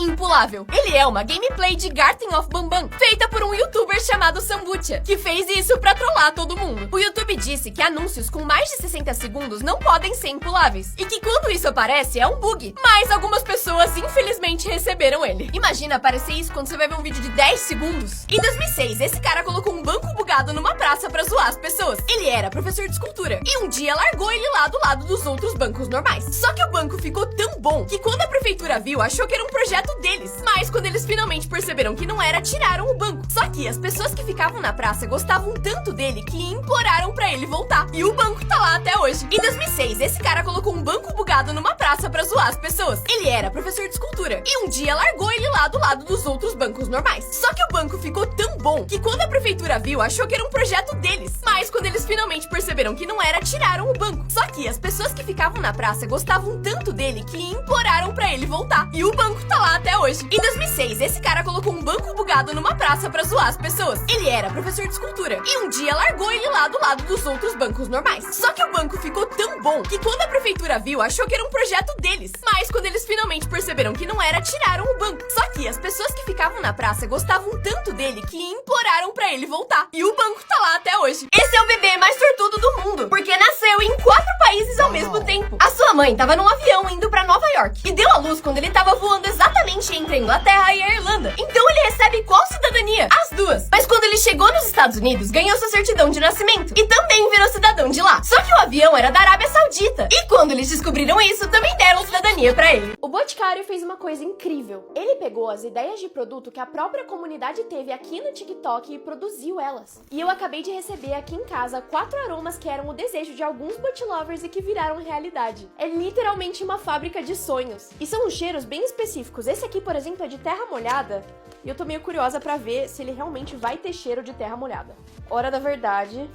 impulável. Ele é uma gameplay de Garten of Banban, feita por um youtuber chamado Sambucha, que fez isso pra trollar todo mundo. O YouTube disse que anúncios com mais de 60 segundos não podem ser impuláveis, e que quando isso aparece é um bug, mas algumas pessoas infelizmente receberam ele. Imagina aparecer isso quando você vai ver um vídeo de 10 segundos. Em 2006, esse cara colocou um banco bugado numa praça pra zoar as pessoas. Ele era professor de escultura, e um dia largou ele lá do lado dos outros bancos normais. Só que o banco ficou tão bom que quando a prefeitura viu, achou que era um projeto deles. Mas quando eles finalmente perceberam que não era, tiraram o banco. Só que as pessoas que ficavam na praça gostavam tanto dele que imploraram pra ele voltar. E o banco tá lá até hoje. Em 2006, esse cara colocou um banco bugado numa praça pra zoar as pessoas. Ele era professor de escultura, e um dia largou ele lá do lado dos outros bancos normais. Só que o banco ficou tão bom que quando a prefeitura viu, achou que era um projeto deles. Mas quando eles finalmente perceberam que não era, tiraram o banco. Só que as pessoas que ficavam na praça gostavam tanto dele que imploraram pra ele voltar. E o banco tá lá até hoje. Em 2006, esse cara colocou um banco bugado numa praça pra zoar as pessoas. Ele era professor de escultura, e um dia largou ele lá do lado dos outros bancos normais. Só que o banco ficou tão bom que quando a prefeitura viu, achou que era um projeto deles. Mas quando eles finalmente perceberam que não era, tiraram o banco. Só que as pessoas que ficavam na praça gostavam tanto dele que imploraram pra ele voltar. E o banco tá lá até hoje. Esse é o bebê mais sortudo do mundo, porque nasceu em 4 países ao mesmo tempo. A sua mãe tava num avião indo pra Nova York e deu à luz quando ele tava voando exatamente entre a Inglaterra e a Irlanda. Então ele recebe qual cidadania? As duas. Mas quando ele chegou nos Estados Unidos, ganhou sua certidão de nascimento e também virou cidadão de lá. Só que o avião era da Arábia Saudita. E quando eles descobriram isso, também deram cidadania pra ele. O Boticário fez uma coisa incrível. Ele pegou as ideias de produto que a própria comunidade teve aqui no TikTok e produziu elas. E eu acabei de receber aqui em casa 4 aromas que eram o desejo de alguns botilovers e que viraram realidade. É literalmente uma fábrica de sonhos. E são cheiros bem específicos. Esse aqui, por exemplo, é de terra molhada. E eu tô meio curiosa pra ver se ele realmente vai ter cheiro de terra molhada. Hora da verdade.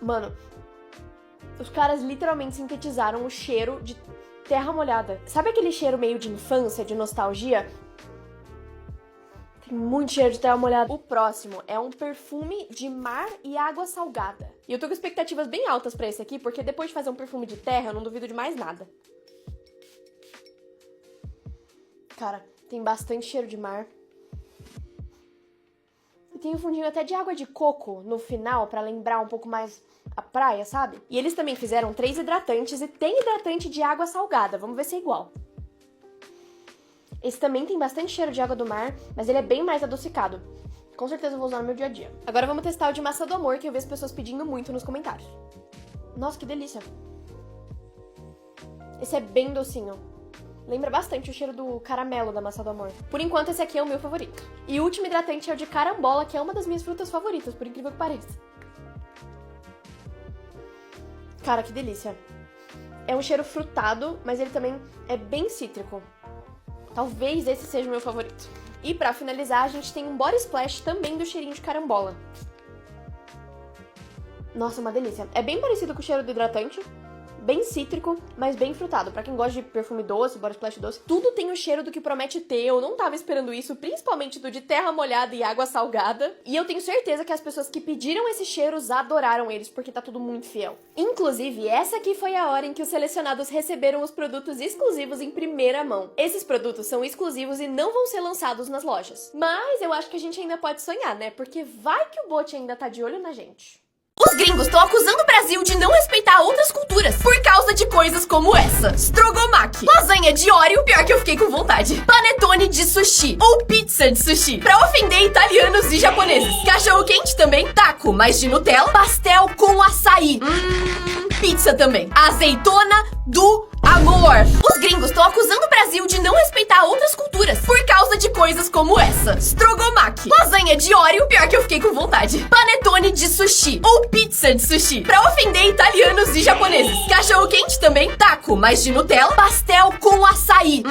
Mano, os caras literalmente sintetizaram o cheiro de terra molhada. Sabe aquele cheiro meio de infância, de nostalgia? Tem muito cheiro de terra molhada. O próximo é um perfume de mar e água salgada. E eu tô com expectativas bem altas pra esse aqui, porque depois de fazer um perfume de terra, eu não duvido de mais nada. Cara, tem bastante cheiro de mar. E tem um fundinho até de água de coco no final, pra lembrar um pouco mais a praia, sabe? E eles também fizeram 3 hidratantes e tem hidratante de água salgada. Vamos ver se é igual. Esse também tem bastante cheiro de água do mar, mas ele é bem mais adocicado. Com certeza eu vou usar no meu dia a dia. Agora vamos testar o de maçã do amor, que eu vejo as pessoas pedindo muito nos comentários. Nossa, que delícia. Esse é bem docinho. Lembra bastante o cheiro do caramelo da maçã do amor. Por enquanto, esse aqui é o meu favorito. E o último hidratante é o de carambola, que é uma das minhas frutas favoritas, por incrível que pareça. Cara, que delícia. É um cheiro frutado, mas ele também é bem cítrico. Talvez esse seja o meu favorito. E pra finalizar, a gente tem um body splash também do cheirinho de carambola. Nossa, uma delícia. É bem parecido com o cheiro do hidratante. Bem cítrico, mas bem frutado. Pra quem gosta de perfume doce, body splash doce, tudo tem o cheiro do que promete ter. Eu não tava esperando isso, principalmente do de terra molhada e água salgada. E eu tenho certeza que as pessoas que pediram esses cheiros adoraram eles, porque tá tudo muito fiel. Inclusive, essa aqui foi a hora em que os selecionados receberam os produtos exclusivos em primeira mão. Esses produtos são exclusivos e não vão ser lançados nas lojas. Mas eu acho que a gente ainda pode sonhar, né? Porque vai que o Bot ainda tá de olho na gente. Os gringos estão acusando o Brasil de não respeitar outras culturas por causa de coisas como essa. Strogomaki, lasanha de Oreo, pior que eu fiquei com vontade. Panetone de sushi ou pizza de sushi, pra ofender italianos e japoneses. Cachorro quente também, taco, mas de Nutella. Pastel com açaí. Pizza também. Azeitona do amor. Os gringos estão acusando o Brasil de não respeitar outras culturas por causa de coisas como essa. Strogomaki, lasanha de Oreo, pior que eu fiquei com vontade. Panetone de sushi ou pizza de sushi, pra ofender italianos e japoneses. Cachorro quente também, taco, mas de Nutella. Pastel com açaí.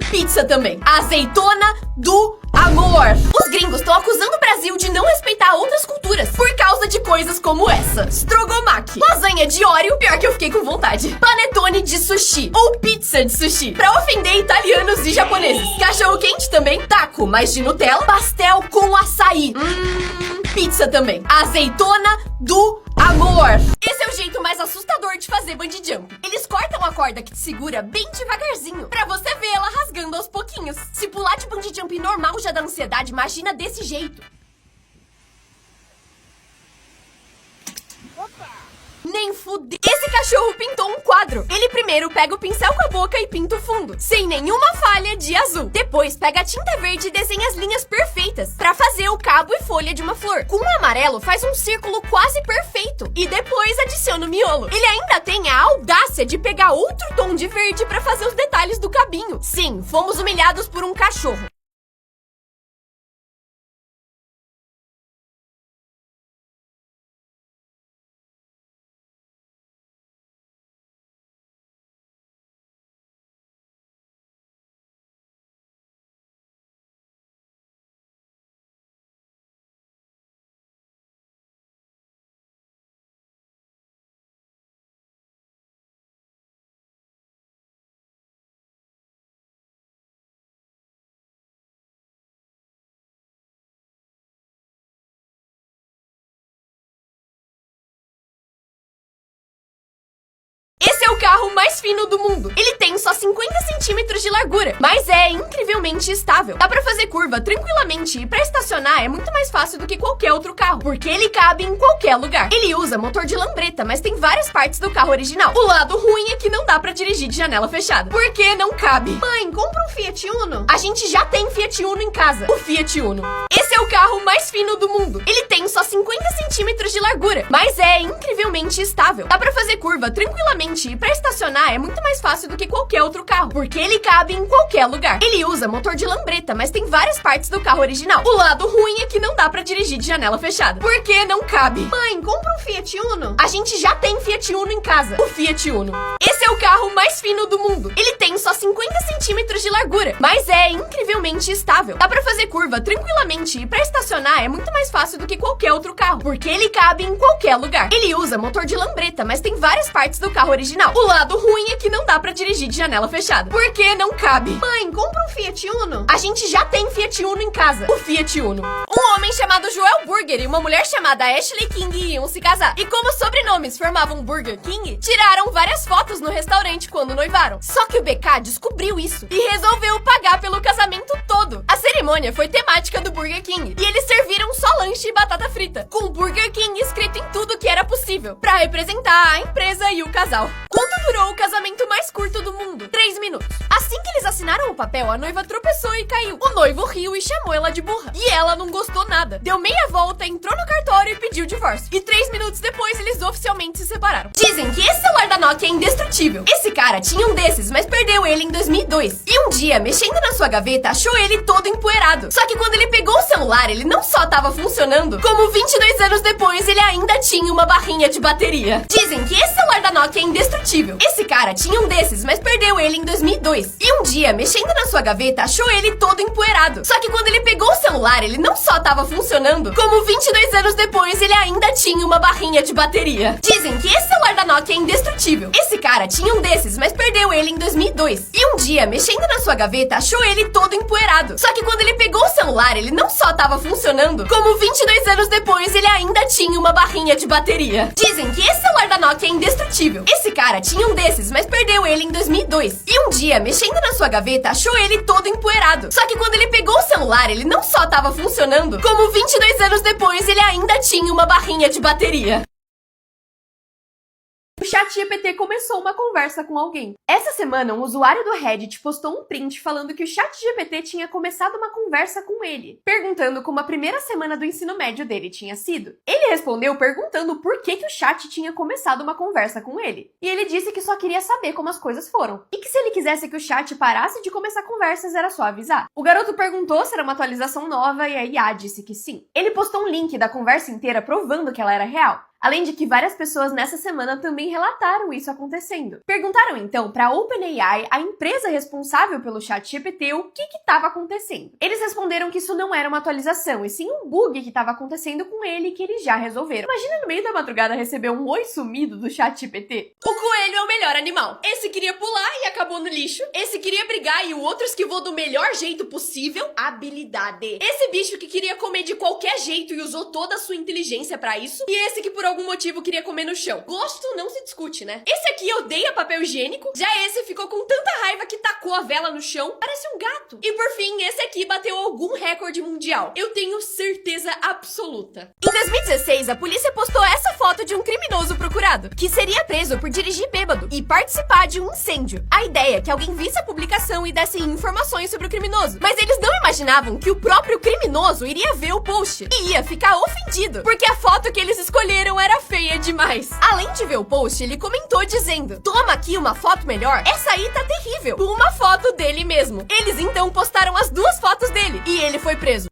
Pizza também. Azeitona do amor. Os gringos estão acusando o Brasil de não respeitar outras culturas por causa de coisas como essa. Strogomaki, lasanha de Oreo, pior que eu fiquei com vontade. Panetone de sushi ou pizza de sushi, pra ofender italianos e japoneses. Cachorro quente também, taco, mas de Nutella. Pastel com açaí. Pizza também. Azeitona do amor. Esse é o jeito mais assustador de fazer bungee jump. Eles cortam a corda que te segura bem devagarzinho, pra você ver ela melhorando aos pouquinhos. Se pular de bungee jump normal já dá ansiedade, imagina desse jeito. Nem fuder. Esse cachorro pintou um quadro. Ele primeiro pega o pincel com a boca e pinta o fundo, sem nenhuma falha, de azul. Depois pega a tinta verde e desenha as linhas perfeitas pra fazer o cabo e folha de uma flor. Com o amarelo faz um círculo quase perfeito e depois adiciona o miolo. Ele ainda tem a audácia de pegar outro tom de verde pra fazer os detalhes do cabinho. Sim, fomos humilhados por um cachorro. Esse é o carro mais fino do mundo. Ele tem só 50 centímetros de largura, mas é incrivelmente estável. Dá pra fazer curva tranquilamente e pra estacionar é muito mais fácil do que qualquer outro carro, porque ele cabe em qualquer lugar. Ele usa motor de lambreta, mas tem várias partes do carro original. O lado ruim é que não dá pra dirigir de janela fechada, porque não cabe. Mãe, compra um Fiat Uno. A gente já tem Fiat Uno em casa, o Fiat Uno. Esse é o carro mais fino do mundo. Ele tem só 50 centímetros de largura, mas é incrivelmente estável. Dá pra fazer curva tranquilamente e pra estacionar é muito mais fácil do que qualquer outro carro, porque ele cabe em qualquer lugar. Ele usa motor de lambreta, mas tem várias partes do carro original. O lado ruim é que não dá pra dirigir de janela fechada, porque não cabe. Mãe, compra um Fiat Uno. A gente já tem Fiat Uno em casa, o Fiat Uno. Esse é o carro mais fino do mundo. Ele tem só 50 centímetros de largura, mas é incrivelmente estável. Dá pra fazer curva tranquilamente e pra estacionar é muito mais fácil do que qualquer outro carro, porque ele cabe em qualquer lugar. Ele usa motor de lambreta, mas tem várias partes do carro original. O lado ruim é que não dá pra dirigir de janela fechada, porque não cabe. Mãe, compra um Fiat Uno. A gente já tem Fiat Uno em casa, o Fiat Uno. Um homem chamado Joel Burger e uma mulher chamada Ashley King iam se casar. E como os sobrenomes formavam Burger King, tiraram várias fotos no restaurante quando noivaram. Só que o BK descobriu isso e resolveu pagar pelo casamento todo. A cerimônia foi temática do Burger King e eles serviram só lanche e batata frita, com Burger King escrito em tudo que era possível, pra representar a empresa e o casal. Quanto durou o casamento mais curto do mundo? 3 minutos. Assim que eles assinaram o papel, a noiva tropeçou e caiu. O noivo riu e chamou ela de burra. E ela não gostou nada. Deu meia volta, entrou no cartório e pediu divórcio. E 3 minutos depois, eles oficialmente se separaram. Dizem que esse celular da Nokia é indestrutível. Esse cara tinha um desses, mas perdeu ele em 2002. E um dia, mexendo na sua gaveta, achou ele todo empoeirado. Só que quando ele pegou o celular, ele não só tava funcionando, como 22 anos depois, ele ainda tinha uma barrinha de bateria. Dizem que esse celular da Nokia é indestrutível. Esse cara tinha um desses, mas perdeu ele em 2002. E um dia, mexendo na sua gaveta, achou ele todo empoeirado. Só que quando ele pegou o celular, ele não só tava funcionando, como 22 anos depois, ele ainda tinha uma barrinha de bateria. Dizem que esse celular da Nokia é indestrutível. Esse cara tinha um desses, mas perdeu ele em 2002. E um dia, mexendo na sua gaveta, achou ele todo empoeirado. Só que quando ele pegou o celular, ele não só tava funcionando, como 22 anos depois, ele ainda tinha uma barrinha de bateria. Dizem que esse celular da Nokia é indestrutível. Esse cara tinha um desses, mas perdeu ele em 2002. E um dia, mexendo na sua gaveta, achou ele todo empoeirado. Só que quando ele pegou o celular, ele não só tava funcionando, como 22 anos depois, ele ainda tinha uma barrinha de bateria. O ChatGPT começou uma conversa com alguém. Essa semana, um usuário do Reddit postou um print falando que o ChatGPT tinha começado uma conversa com ele, perguntando como a primeira semana do ensino médio dele tinha sido. Ele respondeu perguntando por que o chat tinha começado uma conversa com ele. E ele disse que só queria saber como as coisas foram. E que se ele quisesse que o chat parasse de começar conversas, era só avisar. O garoto perguntou se era uma atualização nova e a IA disse que sim. Ele postou um link da conversa inteira provando que ela era real. Além de que várias pessoas nessa semana também relataram isso acontecendo. Perguntaram então para a OpenAI, a empresa responsável pelo ChatGPT, o que estava acontecendo. Eles responderam que isso não era uma atualização, e sim um bug que estava acontecendo com ele que eles já resolveram. Imagina no meio da madrugada receber um oi sumido do ChatGPT. O coelho é o melhor animal. Esse queria pular e acabou no lixo. Esse queria brigar e o outro esquivou do melhor jeito possível. Habilidade. Esse bicho que queria comer de qualquer jeito e usou toda a sua inteligência para isso. E esse que por algum motivo queria comer no chão. Gosto não se discute, né? Esse aqui odeia papel higiênico. Já esse ficou com tanta raiva que tacou a vela no chão. Parece um gato. E por fim, esse aqui bateu algum recorde mundial. Eu tenho certeza absoluta. Em 2016, a polícia postou essa foto de um criminoso procurado, que seria preso por dirigir bêbado e participar de um incêndio. A ideia é que alguém visse a publicação e desse informações sobre o criminoso. Mas eles não imaginavam que o próprio criminoso iria ver o post e ia ficar ofendido, porque a foto que eles escolheram era feia demais. Além de ver o post, ele comentou dizendo: toma aqui uma foto melhor, essa aí tá terrível. Uma foto dele mesmo. Eles então postaram as duas fotos dele e ele foi preso.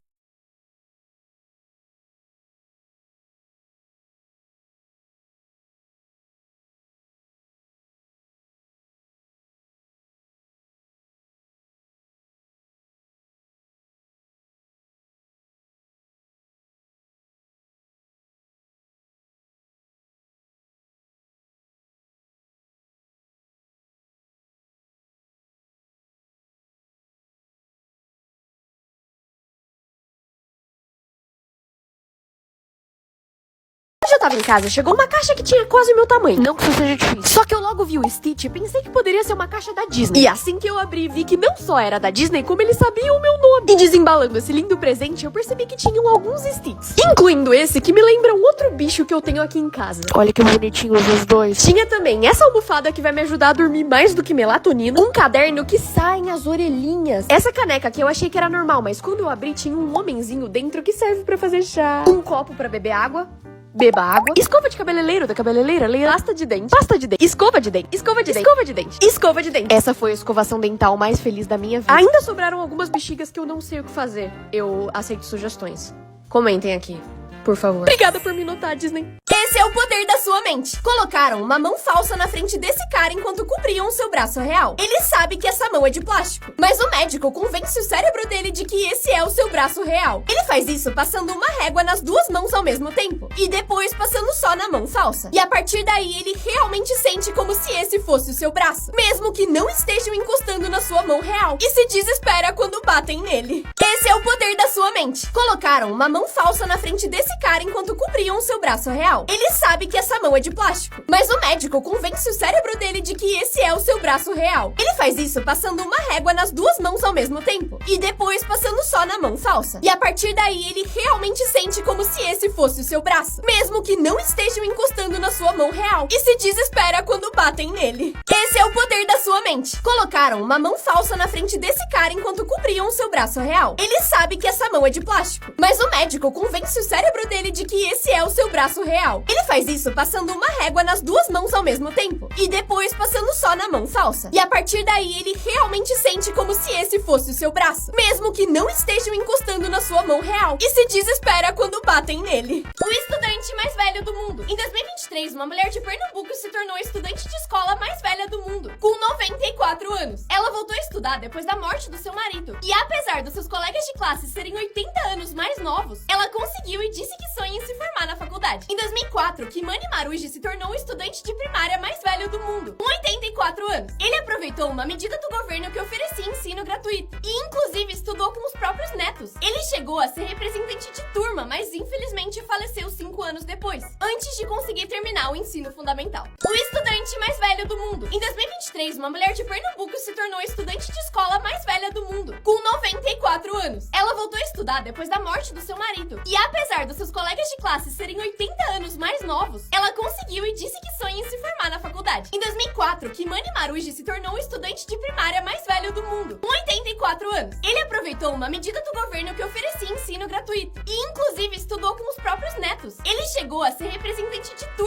Quando eu tava em casa, chegou uma caixa que tinha quase o meu tamanho. Não que isso seja difícil. Só que eu logo vi o Stitch e pensei que poderia ser uma caixa da Disney. E assim que eu abri, vi que não só era da Disney, como eles sabiam o meu nome. E desembalando esse lindo presente, eu percebi que tinham alguns Stitches, incluindo esse que me lembra um outro bicho que eu tenho aqui em casa. Olha que bonitinhos os dois. Tinha também essa almofada que vai me ajudar a dormir mais do que melatonina. Um caderno que saem as orelhinhas. Essa caneca aqui eu achei que era normal, mas quando eu abri tinha um homenzinho dentro que serve pra fazer chá. Um copo pra beber água. Beba água. Escova de cabeleireiro da cabeleireira. Pasta de dente. Pasta de dente. Escova de dente. Escova de dente. Escova de dente. Escova de dente. Essa foi a escovação dental mais feliz da minha vida. Ainda sobraram algumas bexigas que eu não sei o que fazer. Eu aceito sugestões. Comentem aqui, por favor. Obrigada por me notar, Disney. Esse é o poder da sua mente. Colocaram uma mão falsa na frente desse cara enquanto cobriam o seu braço real. Ele sabe que essa mão é de plástico, mas o médico convence o cérebro dele de que esse é o seu braço real. Ele faz isso passando uma régua nas duas mãos ao mesmo tempo, e depois passando só na mão falsa. E a partir daí, ele realmente sente como se esse fosse o seu braço, mesmo que não estejam encostando na sua mão real, e se desespera quando batem nele. Esse é o poder da sua mente. Colocaram uma mão falsa na frente desse cara enquanto cobriam o seu braço real. Ele sabe que essa mão é de plástico, mas o médico convence o cérebro dele de que esse é o seu braço real. Ele faz isso passando uma régua nas duas mãos ao mesmo tempo, e depois passando só na mão falsa. E a partir daí, ele realmente sente como se esse fosse o seu braço, mesmo que não estejam encostando na sua mão real, e se desespera quando batem nele. Esse é o poder da sua mente. Colocaram uma mão falsa na frente desse cara enquanto cobriam o seu braço real. Ele sabe que essa mão é de plástico, mas o médico convence o cérebro dele de que esse é o seu braço real. Ele faz isso passando uma régua nas duas mãos ao mesmo tempo, e depois passando só na mão falsa. E a partir daí, ele realmente sente como se esse fosse o seu braço, mesmo que não estejam encostando na sua mão real, e se desespera quando batem nele. O estudante mais velho do mundo. Em 2023, uma mulher de Pernambuco se tornou a estudante de escola mais velha do mundo, com 94 anos. Ela voltou a estudar depois da morte do seu marido, e apesar dos seus colegas de classe serem 80 anos mais novos, ela conseguiu e disse que sonha em se formar na faculdade. Em 2004, Kimani Maruji se tornou o estudante de primária mais velho do mundo, com 84 anos. Ele aproveitou uma medida do governo que oferecia ensino gratuito, e inclusive estudou com os próprios netos. Ele chegou a ser representante de turma, mas infelizmente faleceu 5 anos depois, antes de conseguir terminar o ensino fundamental. O estudante mais velho do mundo. Em 2023, uma mulher de Pernambuco se tornou a estudante de escola mais velha do mundo, com 94 anos. Ela voltou a estudar depois da morte do seu marido, e apesar dos seus colegas de classe serem 80 anos mais novos, ela conseguiu e disse que sonha em se formar na faculdade. Em 2004, Kimani Maruji se tornou o estudante de primária mais velho do mundo, com 84 anos. Ele aproveitou uma medida do governo que oferecia ensino gratuito, e inclusive estudou com os próprios netos. Ele chegou a ser representante de turma